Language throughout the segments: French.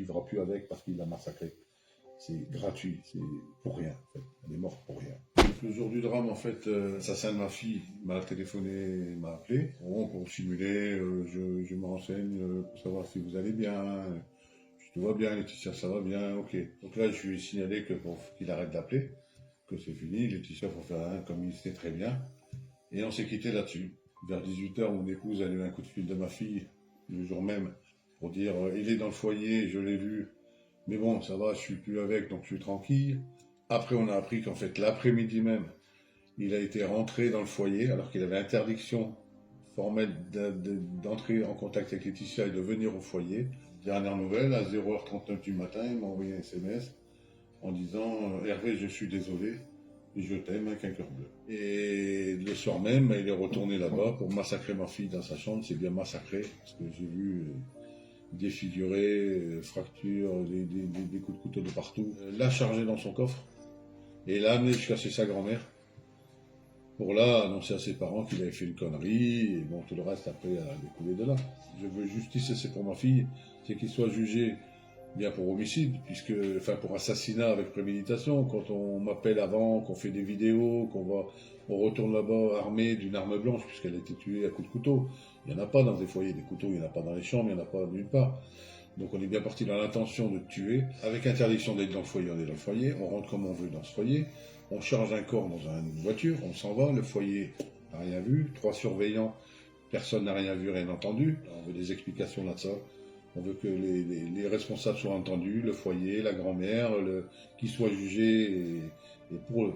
vivra plus avec parce qu'il l'a massacrée. C'est gratuit, c'est pour rien. En fait. Elle est morte pour rien. Le jour du drame, en fait, l'assassin de ma fille m'a téléphoné, m'a appelé. Bon, pour simuler, je me renseigne pour savoir si vous allez bien. Tout va bien, Laetitia, ça va bien, ok. Donc là, je lui ai signalé qu'il arrête d'appeler, que c'est fini. Laetitia, faut faire un comme il sait très bien. Et on s'est quitté là-dessus. Vers 18h, mon épouse a eu un coup de fil de ma fille, le jour même, pour dire il est dans le foyer, je l'ai vu. Mais bon, ça va, je suis plus avec, donc je suis tranquille. Après, on a appris qu'en fait, l'après-midi même, il a été rentré dans le foyer, alors qu'il avait interdiction formelle d'entrer en contact avec Laetitia et de venir au foyer. Dernière nouvelle, à 0h39 du matin, il m'a envoyé un SMS en disant Hervé, je suis désolé, je t'aime avec un cœur bleu. Et le soir même, il est retourné là-bas pour massacrer ma fille dans sa chambre. C'est bien massacré, parce que j'ai vu défiguré, fractures, des coups de couteau de partout. L'a chargé dans son coffre et l'a amené jusqu'à chez sa grand-mère pour là annoncer à ses parents qu'il avait fait une connerie, et bon, tout le reste après a découlé de là. Je veux justice et c'est pour ma fille, c'est qu'il soit jugé bien pour homicide, pour assassinat avec préméditation. Quand on m'appelle avant, qu'on fait des vidéos, on retourne là-bas armé d'une arme blanche, puisqu'elle a été tuée à coups de couteau. Il n'y en a pas dans des foyers, des couteaux, il n'y en a pas dans les chambres, il n'y en a pas nulle part. Donc on est bien parti dans l'intention de tuer, avec interdiction d'être dans le foyer, on est dans le foyer, on rentre comme on veut dans ce foyer, on charge un corps dans une voiture, on s'en va, le foyer n'a rien vu, 3 surveillants, personne n'a rien vu, rien entendu. On veut des explications là-dessus. On veut que les responsables soient entendus, le foyer, la grand-mère, qu'ils soient jugés et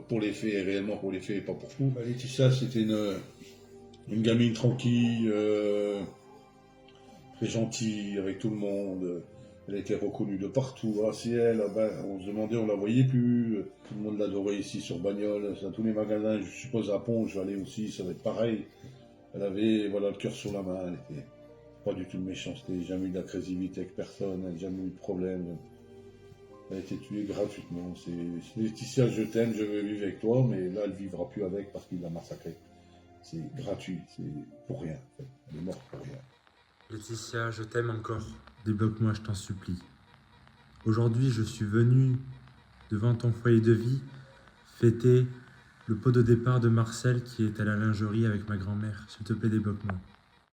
pour les faits, et réellement pour les faits et pas pour fou. Laetitia, c'était une gamine tranquille, très gentille avec tout le monde. Elle a été reconnue de partout. Ah, si elle, on se demandait, on la voyait plus. Tout le monde l'adorait ici sur Bagnoles, dans tous les magasins. Je suppose à Pont, je vais aller aussi, ça va être pareil. Elle avait le cœur sur la main. Elle était pas du tout de méchanceté, jamais eu d'agressivité avec personne, elle n'a jamais eu de problème. Elle a été tuée gratuitement. C'est Laetitia, je t'aime, je veux vivre avec toi, mais là, elle vivra plus avec parce qu'il l'a massacrée. C'est gratuit, c'est pour rien. En fait. Elle est morte pour rien. Laetitia, je t'aime encore. Débloque-moi, je t'en supplie. Aujourd'hui, je suis venu devant ton foyer de vie fêter le pot de départ de Marcel qui est à la lingerie avec ma grand-mère. S'il te plaît, débloque-moi.